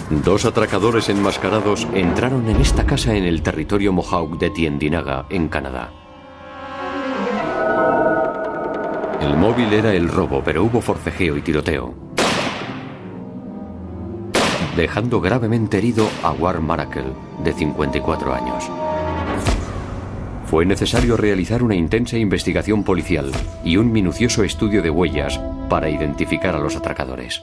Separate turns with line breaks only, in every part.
Dos atracadores enmascarados entraron en esta casa en el territorio Mohawk de Tyendinaga, en Canadá. El móvil era el robo, pero hubo forcejeo y tiroteo, dejando gravemente herido a Ward Maracle, de 54 años. Fue necesario realizar una intensa investigación policial y un minucioso estudio de huellas para identificar a los atracadores.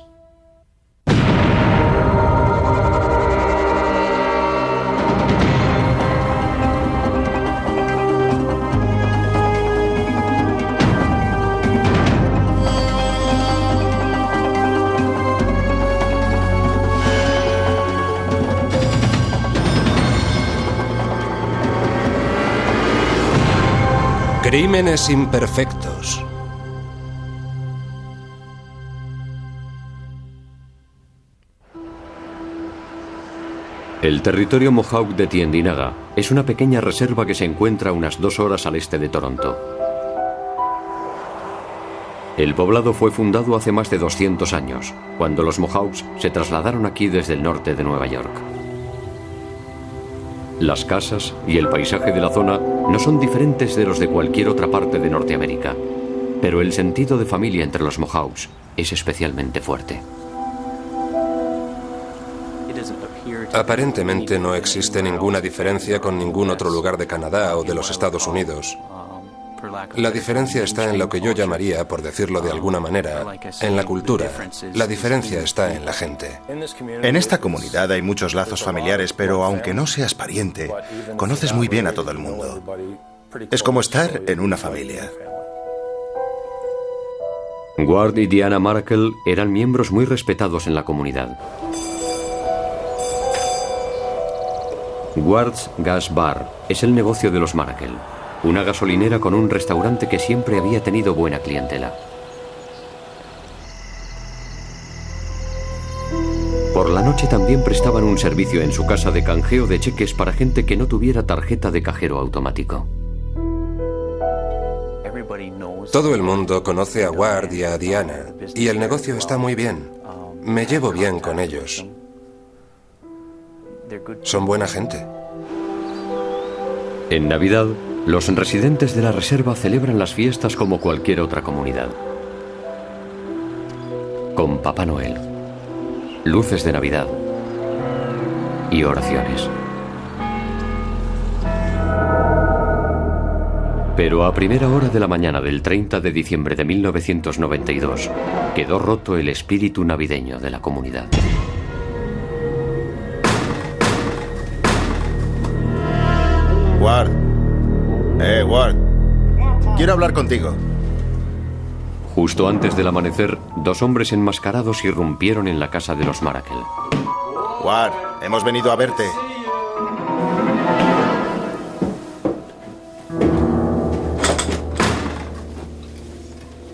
Crímenes imperfectos.
El territorio Mohawk de Tyendinaga es una pequeña reserva que se encuentra a unas 2 horas al este de Toronto. El poblado fue fundado hace más de 200 años, cuando los Mohawks se trasladaron aquí desde el norte de Nueva York. Las casas y el paisaje de la zona no son diferentes de los de cualquier otra parte de Norteamérica, pero el sentido de familia entre los Mohawks es especialmente fuerte.
Aparentemente no existe ninguna diferencia con ningún otro lugar de Canadá o de los Estados Unidos. La diferencia está en lo que yo llamaría, por decirlo de alguna manera, en la cultura. La diferencia está en la gente.
En esta comunidad hay muchos lazos familiares, pero aunque no seas pariente, conoces muy bien a todo el mundo. Es como estar en una familia.
Ward y Diana Maracle eran miembros muy respetados en la comunidad. Ward's Gas Bar es el negocio de los Maracle, una gasolinera con un restaurante que siempre había tenido buena clientela. Por la noche también prestaban un servicio en su casa de canjeo de cheques para gente que no tuviera tarjeta de cajero automático.
Todo el mundo conoce a Ward y a Diana, y el negocio está muy bien. Me llevo bien con ellos. Son buena gente.
En Navidad, los residentes de la reserva celebran las fiestas como cualquier otra comunidad. Con Papá Noel, luces de Navidad y oraciones. Pero a primera hora de la mañana del 30 de diciembre de 1992, quedó roto el espíritu navideño de la comunidad.
Ward. Ward. Quiero hablar contigo.
Justo antes del amanecer, 2 hombres enmascarados irrumpieron en la casa de los Maracle.
Ward, hemos venido a verte.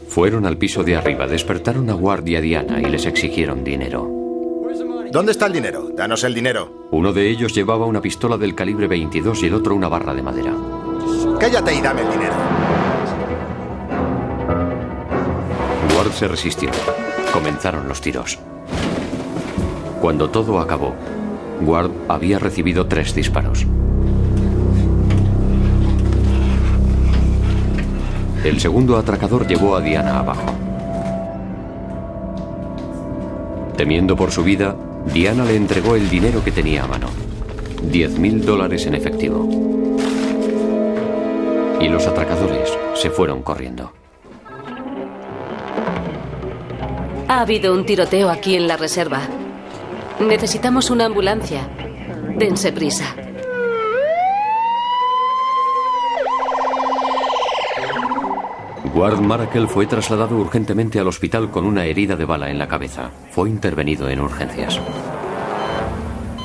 Fueron al piso de arriba, despertaron a Ward y a Diana y les exigieron dinero.
¿Dónde está el dinero? Danos el dinero.
Uno de ellos llevaba una pistola del calibre 22 y el otro una barra de madera.
Cállate y dame el dinero.
Ward se resistió. Comenzaron los tiros. Cuando todo acabó, Ward había recibido 3 disparos. El segundo atracador llevó a Diana abajo. Temiendo por su vida, Diana le entregó el dinero que tenía a mano, $10,000 en efectivo. Y los atracadores se fueron corriendo.
Ha habido un tiroteo aquí en la reserva. Necesitamos una ambulancia. Dense prisa.
Ward Maracle fue trasladado urgentemente al hospital con una herida de bala en la cabeza. Fue intervenido en urgencias.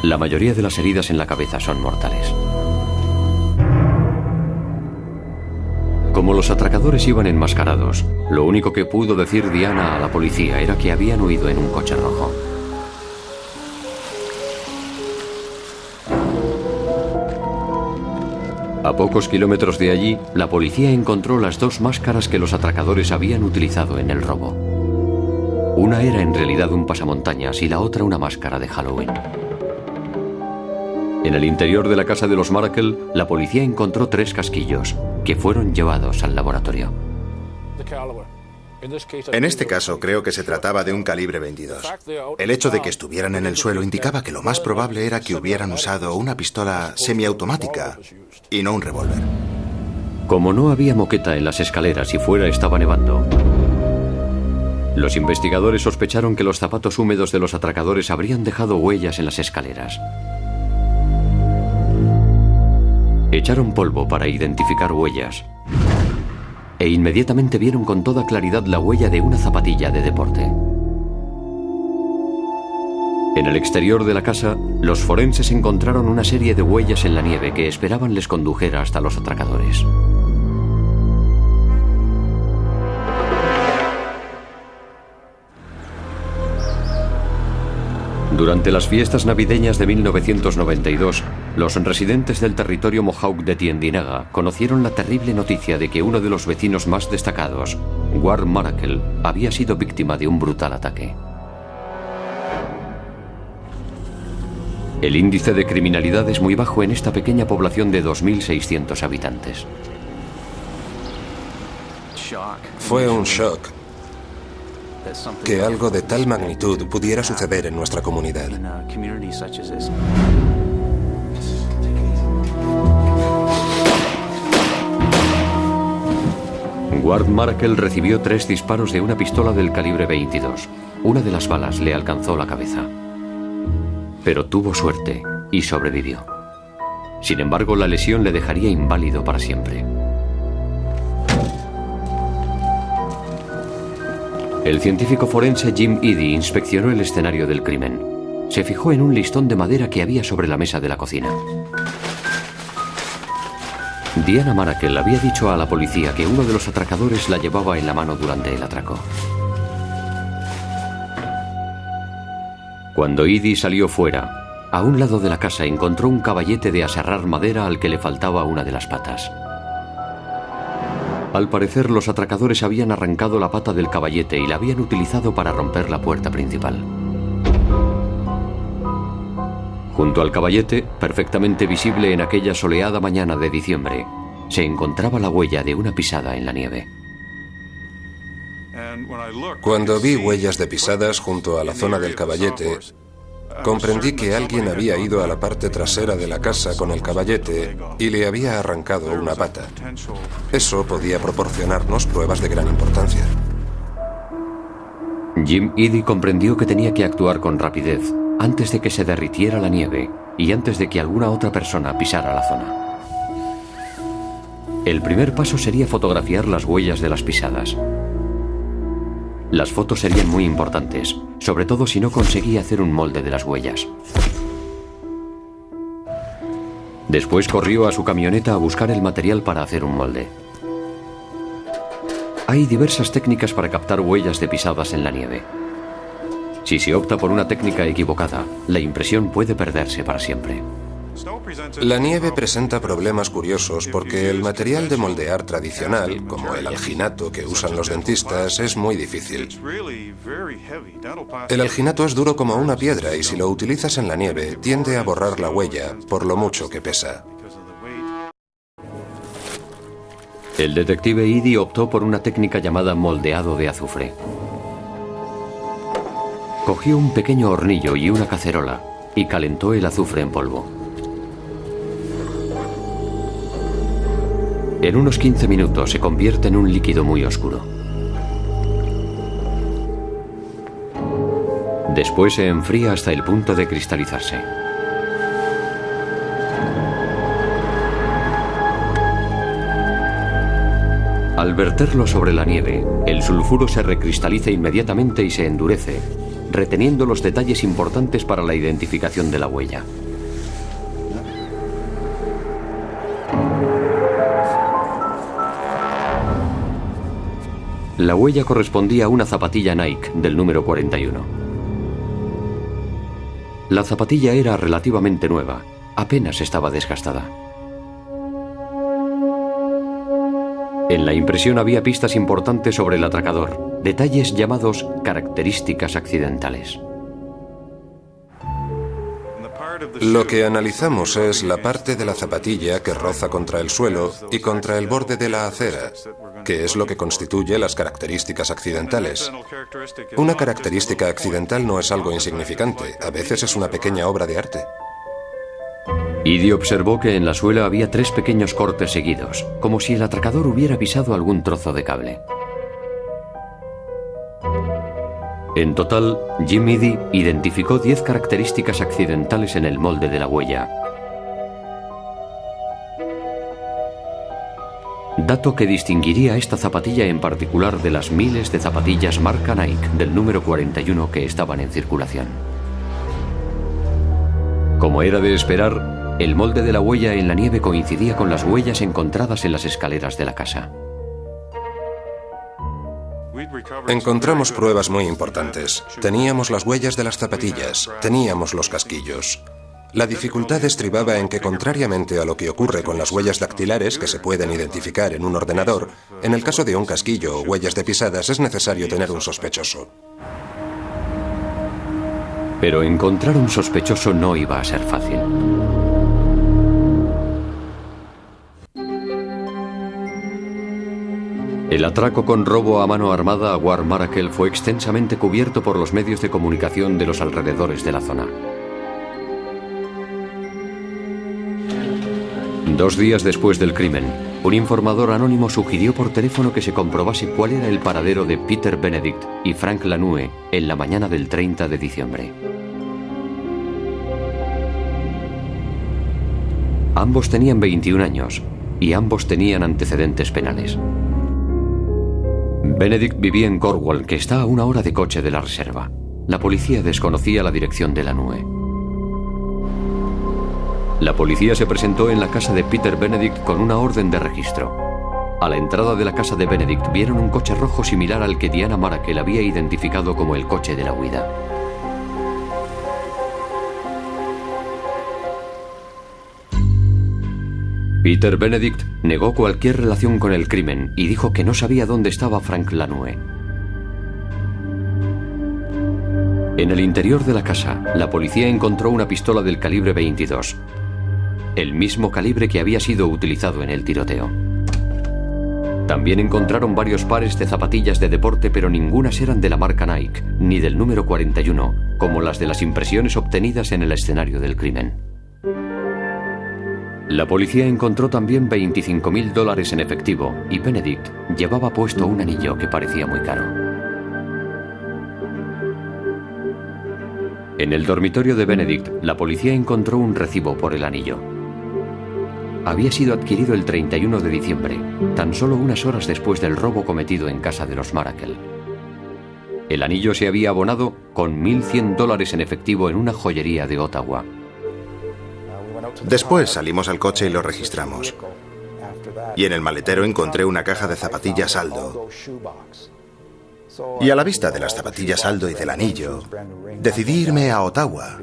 La mayoría de las heridas en la cabeza son mortales. Como los atracadores iban enmascarados, lo único que pudo decir Diana a la policía era que habían huido en un coche rojo. A pocos kilómetros de allí, la policía encontró las 2 máscaras que los atracadores habían utilizado en el robo. Una era en realidad un pasamontañas y la otra una máscara de Halloween. En el interior de la casa de los Maracle, la policía encontró 3 casquillos, que fueron llevados al laboratorio.
En este caso, creo que se trataba de un calibre 22. El hecho de que estuvieran en el suelo indicaba que lo más probable era que hubieran usado una pistola semiautomática y no un revólver.
Como no había moqueta en las escaleras y fuera estaba nevando, los investigadores sospecharon que los zapatos húmedos de los atracadores habrían dejado huellas en las escaleras. Echaron polvo para identificar huellas e inmediatamente vieron con toda claridad la huella de una zapatilla de deporte. En el exterior de la casa, los forenses encontraron una serie de huellas en la nieve que esperaban les condujera hasta los atracadores. Durante las fiestas navideñas de 1992, los residentes del territorio Mohawk de Tyendinaga conocieron la terrible noticia de que uno de los vecinos más destacados, Ward Maracle, había sido víctima de un brutal ataque. El índice de criminalidad es muy bajo en esta pequeña población de 2.600 habitantes.
Fue un shock que algo de tal magnitud pudiera suceder en nuestra comunidad.
Ward Maracle recibió 3 disparos de una pistola del calibre 22. Una de las balas le alcanzó la cabeza. Pero tuvo suerte y sobrevivió. Sin embargo, la lesión le dejaría inválido para siempre. El científico forense Jim Eady inspeccionó el escenario del crimen. Se fijó en un listón de madera que había sobre la mesa de la cocina. Diana Maracle había dicho a la policía que uno de los atracadores la llevaba en la mano durante el atraco. Cuando Eady salió fuera, a un lado de la casa encontró un caballete de aserrar madera al que le faltaba una de las patas. Al parecer, los atracadores habían arrancado la pata del caballete y la habían utilizado para romper la puerta principal. Junto al caballete, perfectamente visible en aquella soleada mañana de diciembre, se encontraba la huella de una pisada en la nieve.
Cuando vi huellas de pisadas junto a la zona del caballete, comprendí que alguien había ido a la parte trasera de la casa con el caballete y le había arrancado una pata. Eso podía proporcionarnos pruebas de gran importancia.
Jim Eady comprendió que tenía que actuar con rapidez antes de que se derritiera la nieve y antes de que alguna otra persona pisara la zona. El primer paso sería fotografiar las huellas de las pisadas. Las fotos serían muy importantes, sobre todo si no conseguía hacer un molde de las huellas. Después corrió a su camioneta a buscar el material para hacer un molde. Hay diversas técnicas para captar huellas de pisadas en la nieve. Si se opta por una técnica equivocada, la impresión puede perderse para siempre.
La nieve presenta problemas curiosos porque el material de moldear tradicional, como el alginato que usan los dentistas, es muy difícil. El alginato es duro como una piedra y si lo utilizas en la nieve, tiende a borrar la huella por lo mucho que pesa.
El detective Eady optó por una técnica llamada moldeado de azufre. Cogió un pequeño hornillo y una cacerola y calentó el azufre en polvo. En unos 15 minutos se convierte en un líquido muy oscuro. Después se enfría hasta el punto de cristalizarse. Al verterlo sobre la nieve, el sulfuro se recristaliza inmediatamente y se endurece, reteniendo los detalles importantes para la identificación de la huella. La huella correspondía a una zapatilla Nike del número 41. La zapatilla era relativamente nueva, apenas estaba desgastada. En la impresión había pistas importantes sobre el atracador, detalles llamados características accidentales.
Lo que analizamos es la parte de la zapatilla que roza contra el suelo y contra el borde de la acera, que es lo que constituye las características accidentales. Una característica accidental no es algo insignificante, a veces es una pequeña obra de arte.
Edie observó que en la suela había 3 pequeños cortes seguidos, como si el atracador hubiera pisado algún trozo de cable. En total, Jim Edie identificó 10 características accidentales en el molde de la huella. Dato que distinguiría a esta zapatilla en particular de las miles de zapatillas marca Nike del número 41 que estaban en circulación. Como era de esperar, el molde de la huella en la nieve coincidía con las huellas encontradas en las escaleras de la casa.
Encontramos pruebas muy importantes. Teníamos las huellas de las zapatillas, teníamos los casquillos. La dificultad estribaba en que, contrariamente a lo que ocurre con las huellas dactilares que se pueden identificar en un ordenador, en el caso de un casquillo o huellas de pisadas es necesario tener un sospechoso.
Pero encontrar un sospechoso no iba a ser fácil. El atraco con robo a mano armada a War Maracle fue extensamente cubierto por los medios de comunicación de los alrededores de la zona. 2 días después del crimen, un informador anónimo sugirió por teléfono que se comprobase cuál era el paradero de Peter Benedict y Frank Lanue en la mañana del 30 de diciembre. Ambos tenían 21 años y ambos tenían antecedentes penales. Benedict vivía en Cornwall, que está a 1 hora de coche de la reserva. La policía desconocía la dirección de Lanue. La policía se presentó en la casa de Peter Benedict con una orden de registro. A la entrada de la casa de Benedict vieron un coche rojo similar al que Diana Maracle había identificado como el coche de la huida. Peter Benedict negó cualquier relación con el crimen y dijo que no sabía dónde estaba Frank Lanue. En el interior de la casa, la policía encontró una pistola del calibre 22, el mismo calibre que había sido utilizado en el tiroteo. También encontraron varios pares de zapatillas de deporte, pero ningunas eran de la marca Nike, ni del número 41, como las de las impresiones obtenidas en el escenario del crimen. La policía encontró también $25.000 en efectivo y Benedict llevaba puesto un anillo que parecía muy caro. En el dormitorio de Benedict, la policía encontró un recibo por el anillo. Había sido adquirido el 31 de diciembre, tan solo unas horas después del robo cometido en casa de los Maracle. El anillo se había abonado con $1.100 en efectivo en una joyería de Ottawa.
Después salimos al coche y lo registramos. Y en el maletero encontré una caja de zapatillas Aldo. Y a la vista de las zapatillas Aldo y del anillo, decidí irme a Ottawa,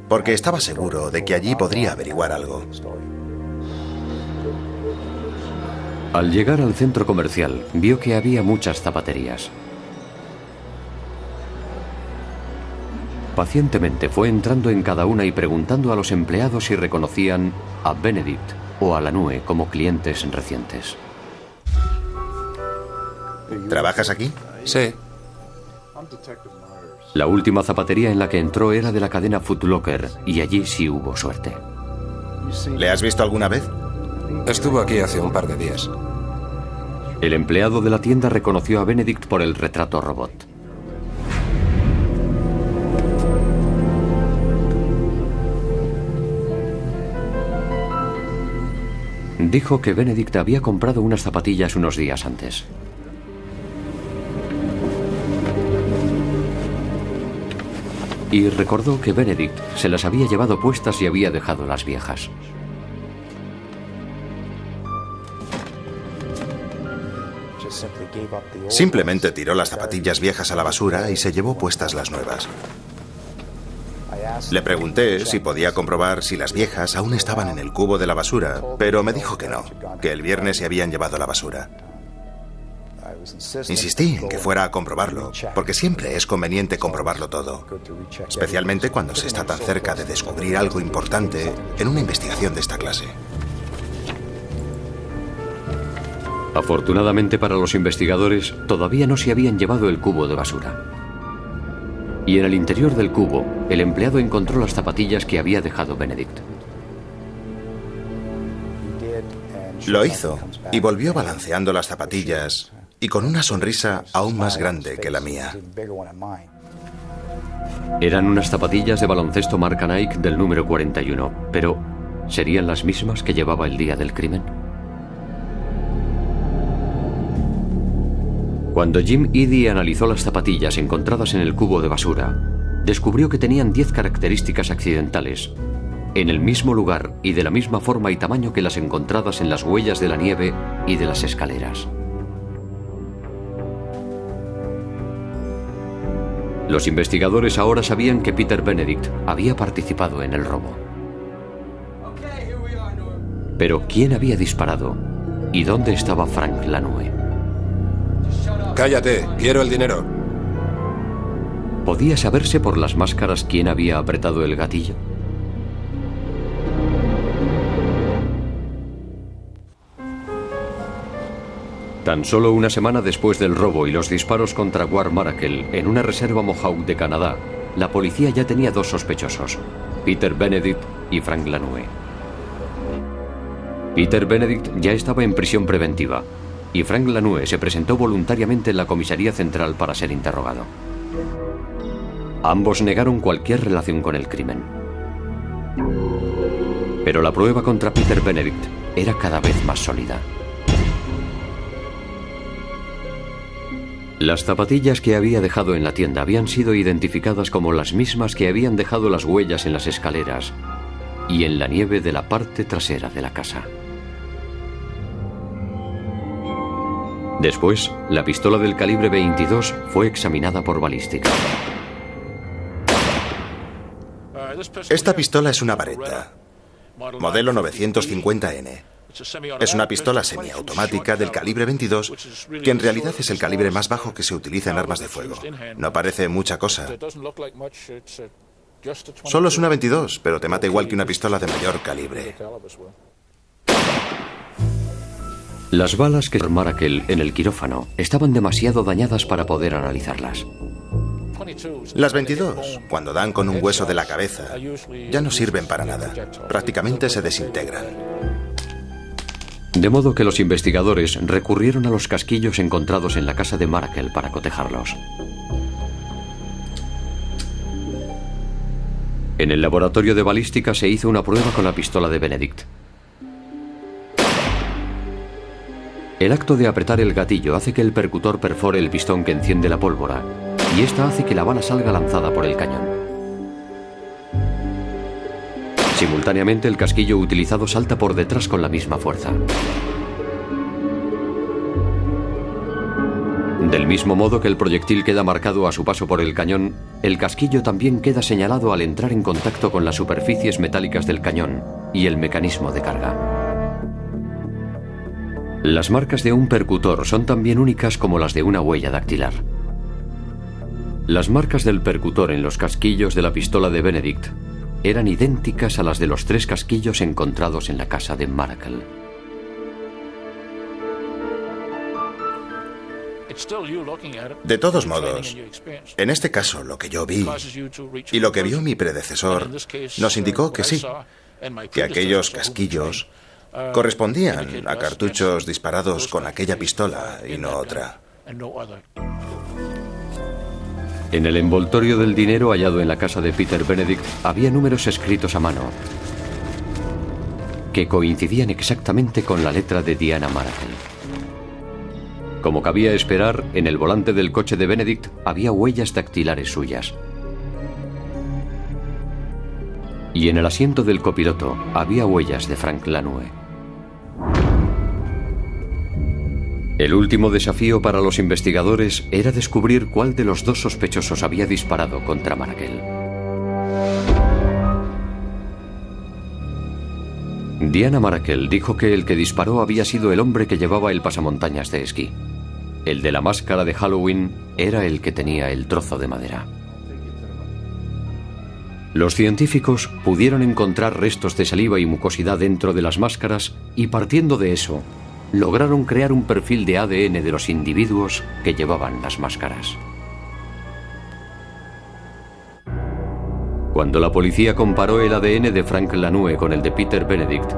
porque estaba seguro de que allí podría averiguar algo.
Al llegar al centro comercial, vio que había muchas zapaterías. Pacientemente fue entrando en cada una y preguntando a los empleados si reconocían a Benedict o a Lanue como clientes recientes.
¿Trabajas aquí?
Sí.
La última zapatería en la que entró era de la cadena Foot Locker y allí sí hubo suerte.
¿Le has visto alguna vez?
Estuvo aquí hace un par de días.
El empleado de la tienda reconoció a Benedict por el retrato robot. Dijo que Benedict había comprado unas zapatillas unos días antes. Y recordó que Benedict se las había llevado puestas y había dejado las viejas.
Simplemente tiró las zapatillas viejas a la basura y se llevó puestas las nuevas. Le pregunté si podía comprobar si las viejas aún estaban en el cubo de la basura, pero me dijo que no, que el viernes se habían llevado la basura. Insistí en que fuera a comprobarlo, porque siempre es conveniente comprobarlo todo, especialmente cuando se está tan cerca de descubrir algo importante en una investigación de esta clase.
Afortunadamente para los investigadores, todavía no se habían llevado el cubo de basura. Y en el interior del cubo, el empleado encontró las zapatillas que había dejado Benedict.
Lo hizo y volvió balanceando las zapatillas y con una sonrisa aún más grande que la mía.
Eran unas zapatillas de baloncesto marca Nike del número 41, pero ¿serían las mismas que llevaba el día del crimen? Cuando Jim Eadie analizó las zapatillas encontradas en el cubo de basura, descubrió que tenían 10 características accidentales, en el mismo lugar y de la misma forma y tamaño que las encontradas en las huellas de la nieve y de las escaleras. Los investigadores ahora sabían que Peter Benedict había participado en el robo. Pero ¿quién había disparado? ¿Y dónde estaba Frank Lanue?
Cállate, quiero el dinero.
¿Podía saberse por las máscaras quién había apretado el gatillo? Tan solo una semana después del robo y los disparos contra Ward Maracle en una reserva Mohawk de Canadá, la policía ya tenía 2 sospechosos, Peter Benedict y Frank Lanue. Peter Benedict ya estaba en prisión preventiva y Frank Lanue se presentó voluntariamente en la comisaría central para ser interrogado. Ambos negaron cualquier relación con el crimen. Pero la prueba contra Peter Benedict era cada vez más sólida. Las zapatillas que había dejado en la tienda habían sido identificadas como las mismas que habían dejado las huellas en las escaleras y en la nieve de la parte trasera de la casa. Después, la pistola del calibre 22 fue examinada por balística.
Esta pistola es una Beretta, modelo 950N. Es una pistola semiautomática del calibre 22, que en realidad es el calibre más bajo que se utiliza en armas de fuego. No parece mucha cosa. Solo es una 22, pero te mata igual que una pistola de mayor calibre.
Las balas que Maracle en el quirófano estaban demasiado dañadas para poder analizarlas.
Las 22, cuando dan con un hueso de la cabeza, ya no sirven para nada. Prácticamente se desintegran.
De modo que los investigadores recurrieron a los casquillos encontrados en la casa de Maracle para cotejarlos. En el laboratorio de balística se hizo una prueba con la pistola de Benedict. El acto de apretar el gatillo hace que el percutor perfore el pistón que enciende la pólvora, y esta hace que la bala salga lanzada por el cañón. Simultáneamente, el casquillo utilizado salta por detrás con la misma fuerza. Del mismo modo que el proyectil queda marcado a su paso por el cañón, el casquillo también queda señalado al entrar en contacto con las superficies metálicas del cañón y el mecanismo de carga. Las marcas de un percutor son también únicas como las de una huella dactilar. Las marcas del percutor en los casquillos de la pistola de Benedict eran idénticas a las de los 3 casquillos encontrados en la casa de Maracle.
De todos modos, en este caso lo que yo vi y lo que vio mi predecesor nos indicó que sí, que aquellos casquillos correspondían a cartuchos disparados con aquella pistola y no otra.
En el envoltorio del dinero hallado en la casa de Peter Benedict había números escritos a mano que coincidían exactamente con la letra de Diana Maracle. Como cabía esperar, en el volante del coche de Benedict había huellas dactilares suyas. Y en el asiento del copiloto había huellas de Frank Lanue. El último desafío para los investigadores era descubrir cuál de los 2 sospechosos había disparado contra Maracle. Diana Maracle dijo que el que disparó había sido el hombre que llevaba el pasamontañas de esquí. El de la máscara de Halloween era el que tenía el trozo de madera. Los científicos pudieron encontrar restos de saliva y mucosidad dentro de las máscaras y, partiendo de eso, lograron crear un perfil de ADN de los individuos que llevaban las máscaras. Cuando la policía comparó el ADN de Frank Lanue con el de Peter Benedict,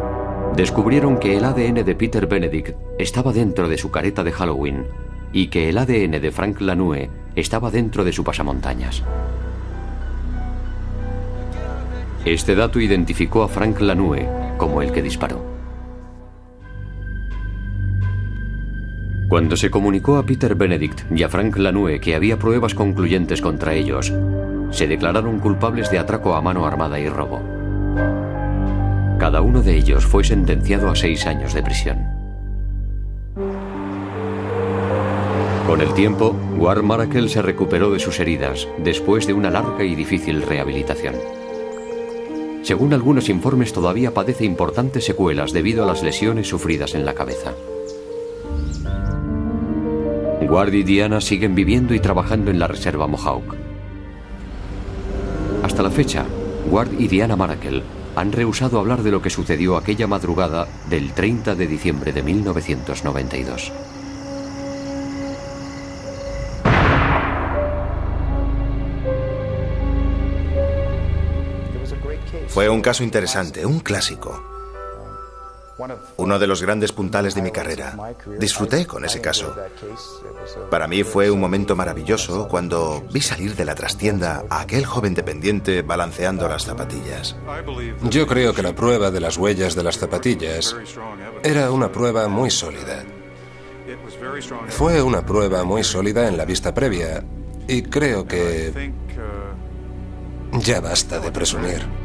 descubrieron que el ADN de Peter Benedict estaba dentro de su careta de Halloween y que el ADN de Frank Lanue estaba dentro de su pasamontañas. Este dato identificó a Frank Lanue como el que disparó. Cuando se comunicó a Peter Benedict y a Frank Lanue que había pruebas concluyentes contra ellos, se declararon culpables de atraco a mano armada y robo. Cada uno de ellos fue sentenciado a 6 años de prisión. Con el tiempo, Ward Marakel se recuperó de sus heridas después de una larga y difícil rehabilitación. Según algunos informes, todavía padece importantes secuelas debido a las lesiones sufridas en la cabeza. Ward y Diana siguen viviendo y trabajando en la reserva Mohawk. Hasta la fecha, Ward y Diana Marakel han rehusado hablar de lo que sucedió aquella madrugada del 30 de diciembre de 1992.
Fue un caso interesante, un clásico. Uno de los grandes puntales de mi carrera. Disfruté con ese caso. Para mí fue un momento maravilloso cuando vi salir de la trastienda a aquel joven dependiente balanceando las zapatillas.
Yo creo que la prueba de las huellas de las zapatillas era una prueba muy sólida. Fue una prueba muy sólida en la vista previa y creo que ya basta de presumir.